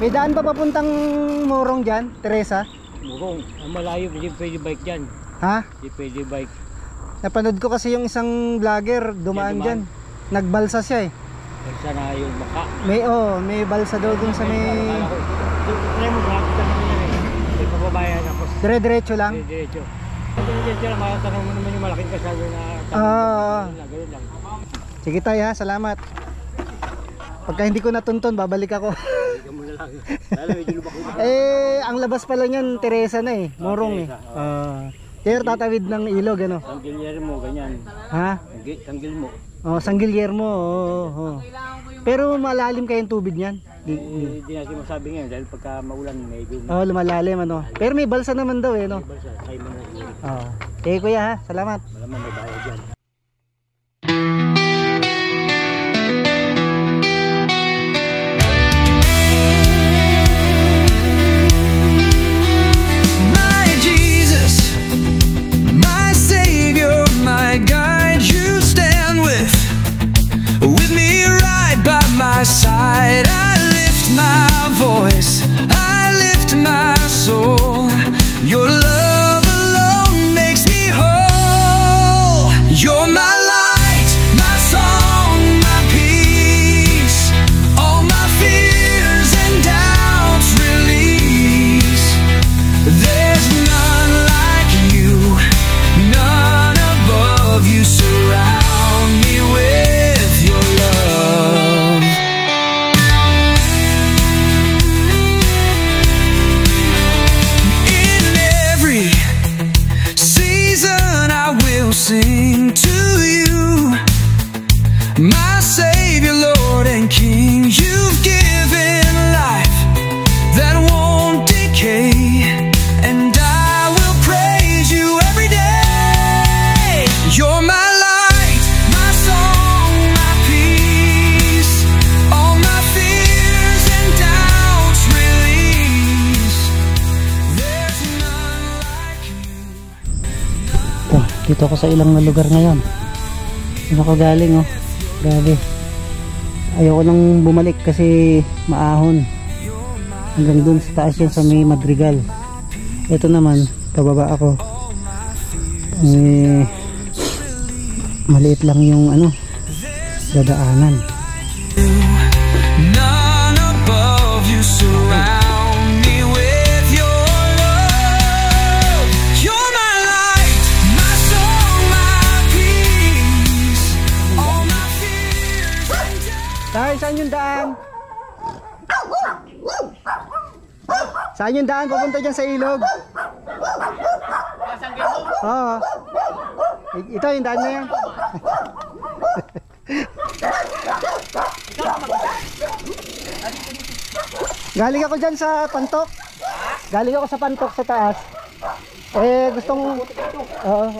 May daan pa papuntang Morong dyan, Teresa? Morong, ang malayo, hindi pwede bike dyan. Ha? Hindi pwede bike. Napanood ko kasi yung isang vlogger dumaan dyan. Nagbalsa siya eh. Balsa na yung baka. May balsa daw dun sa may... Try mo, makakita naman yan eh. May pababayan ako. Dire-diretso lang? Dire-diretso. Dire-diretso lang, makatanong mo naman yung malaking kasama na... Ganun lang. Sige tayo ha, salamat. Pagka hindi ko natunton, babalik ako. Ang labas pala niyan, Teresa na eh. Morong eh. Kaya tatawid ng ilog, ano? San Guillermo, ganyan. Ha? San Guillermo. San Guillermo, Pero malalim kayong tubig niyan? Hindi natin masabi ngayon dahil pagka maulan medyo... lumalalim, ano? Pero may balsa naman daw eh, no? May balsa, kayo mo na. Kuya ha, salamat. Malaman may bayad dyan. My side, I lift my voice, I lift my soul. Your love alone makes me whole. You're my light, my song, my peace. All my fears and doubts release. There's none like you, none above you. Surround me with your love. Sing to you, my Savior, Lord and King. You've given life that won't decay, and I will praise you every day. You're my light, my song, my peace. All my fears and doubts release. There's none like you. Dito ako sa ilang na lugar ngayon. Ano ako galing grabe. Ayoko nang bumalik kasi maahon. Hanggang dun sa taas yan sa may Madrigal. Ito naman, pababa ako. Maliit lang yung dadaanan. None above you surround me with your love. You're my light, my song, my peace. All my fears and doubts. Tay, saan yung daan? Saan yung daan? Pupunta dyan sa ilog. Oo. Ito yung daan na yan. Galing ako dyan sa Pantok. Galing ako sa Pantok sa taas. Gustong...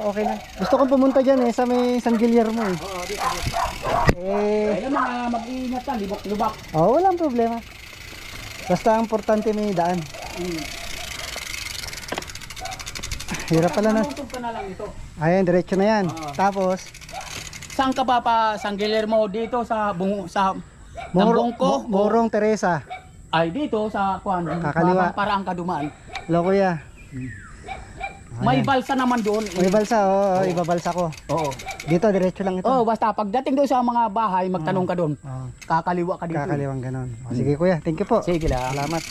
okay na. Gusto kong pumunta dyan sa may San Guillermo Kaya mga mag-iingat ka, libak-lubak. Walang problema. Basta ang importante may daan. Hirap pala na. Tutog ka na lang ito. Ayan, diretso na yan. Tapos Saan ka pa San Guillermo? Dito sa Bongko? Morong Teresa. Ay dito sa Kakaliwa. Para ang kadumaan. Hello kuya. May balsa naman doon. May balsa, ibabalsa ko. Oo. Dito, diretso lang ito. Basta pagdating doon sa mga bahay, magtanong ka doon. Kakaliwa ka dito. Kakaliwang ganon. Sige kuya, thank you po. Sige lang. Salamat.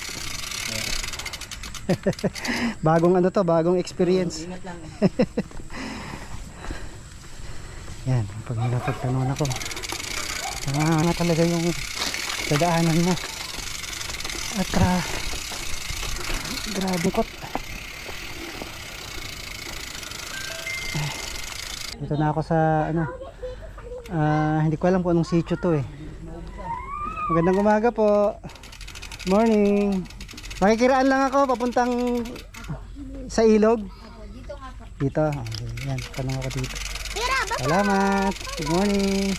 Bagong bagong experience. Ingat lang. Yan, pag nilapagtanong ako. Nga talaga yung dadaanan mo. At grabe kot. Dito na ako sa hindi ko alam kung anong sitio to Magandang umaga po. Morning. Makikiraan lang ako papuntang sa ilog. Dito. Okay, yan, tanong ako dito. Salamat. Good morning.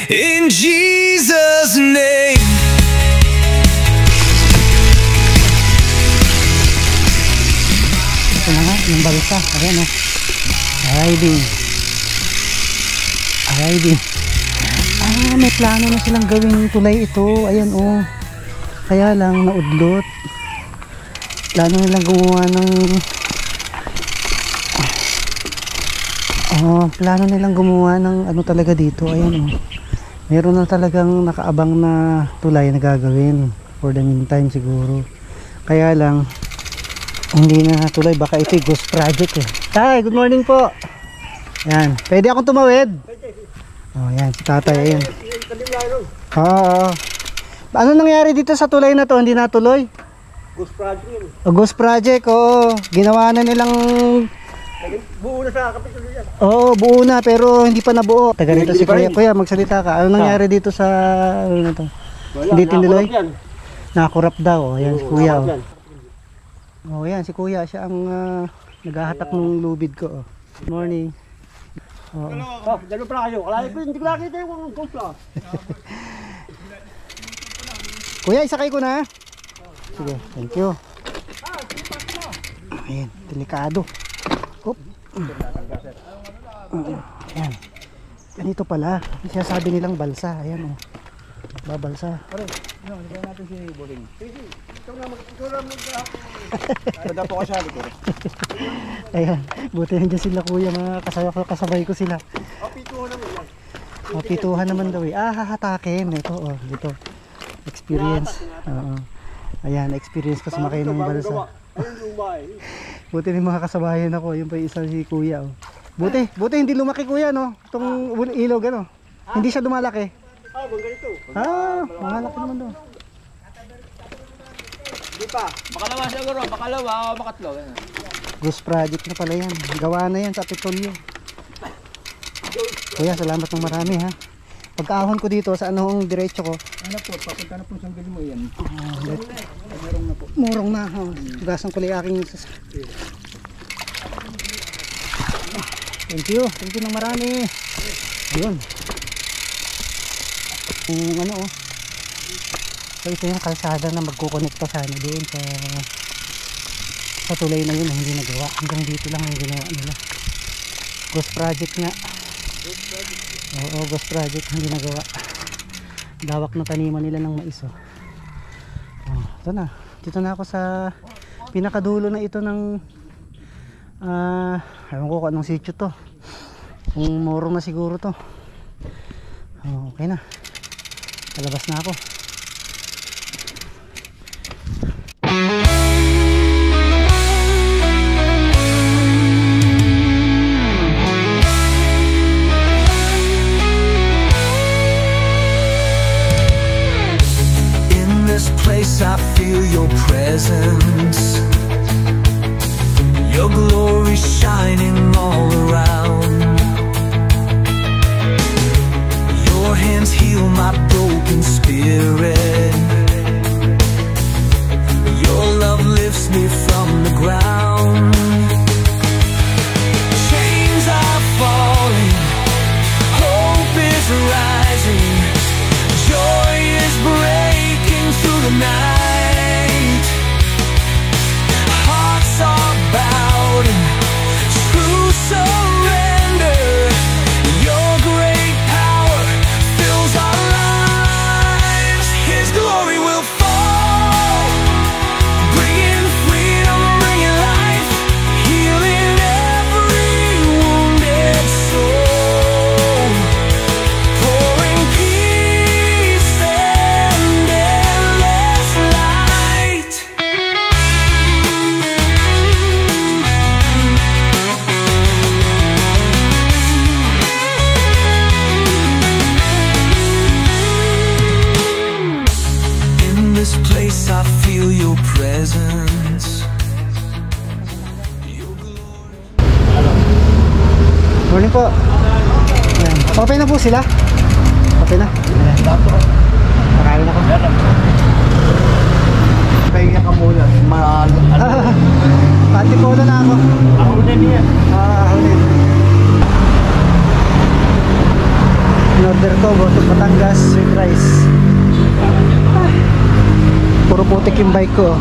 in Jesus' name. Ito na nga, yung balsa. Ayan o. Arriving. May plano na silang gawing tulay ito. Ayan o. Kaya lang, naudlot. Plano nilang gumawa ng ano talaga dito. Ayan o. Meron na talagang nakaabang na tulay na gagawin. For the meantime siguro. Kaya lang, hindi na tuloy, baka ito ghost project eh. Tay, good morning po. Yan, pwede akong tumawid? Oh, yan, si tatay, ayan. Oo. Ano nangyari dito sa tulay na to? Hindi natuloy? Ghost project yun. Ghost project, oo. Ginawa na nilang... Buo na sa kapitulo yan. Oo, buo na pero hindi pa nabuo. Taga rito si Kuya. Kuya, magsalita ka. Ano nangyari dito sa... Ano na to? Hindi tinuloy? Nakurap daw. Ayan, si Kuya. Oh, yan, si Kuya. Siya ang naghahatak ng lubid ko. Good morning. Oo. Oh, dalawa pala kayo. Kala ko hindi ko nakita yung ghost ah. Kuya, isakay ko na. Sige, thank you. Ayan, delikado. Oop. Ayan. Ganito pala. Sinasabi nilang balsa. Ayan o. Babalsa. Ayan. Buti nandiyan sila kuya. Mga kasabay ko sila. Pituhan naman daw eh. Hahatakin. Ito o. Dito. Experience. Oo. Ayan. Experience ko sumakay ng balsa. Buti yung mga kasabayan ako. Yung pa isa si kuya o. Buti hindi lumaki kuya no. Itong ilog ano. Hindi siya lumalaki. Ganito. Malaki naman doon. Di pa. Makalawa siguro, makalawa, makatlo. Ghost project na pala yan. Gawa na yan sa petrolyo. Kuya, salamat ng marami ha. Pagkaahon ko dito sa anong diretso ko. Ano po, papunta na po sa gili mo yan. Murong na po. Murong na. Tugasan ko lang aking... Thank you ng marami. Ayun. Ano oh. So ito yung kalsada na magkukonekta sana doon sa tulay na yun na hindi nagawa. Hanggang dito lang ang ginawa nila. Ghost project nga. Oo, ghost project hindi nagawa. Dawak na taniman nila ng mais oh. Ito na. Dito na ako sa pinakadulo na ito ng ewan ko kung anong sitio to. Kung morong na siguro to. Okay na. Palabas na ako. In this place I feel your presence, your glory shining all around. Your hands heal my broken spirit. Your love lifts me from the ground. Chains are falling, hope is rising, joy is breaking through the night. Hearts are bowing, true surrender. Your great power fills our lives. His glory will fall, bringing freedom, bringing life, healing every wounded soul, pouring peace and endless light. In this place I feel your presence. Morning po. Ayan. Okay na po sila? Okay na? Ayan. Makain ako. Pahinga ka muna. Patipolo na ako. Ako na niya. Ahulin. in-order ko, Boto Batangas with rice. Puro putik yung bike ko.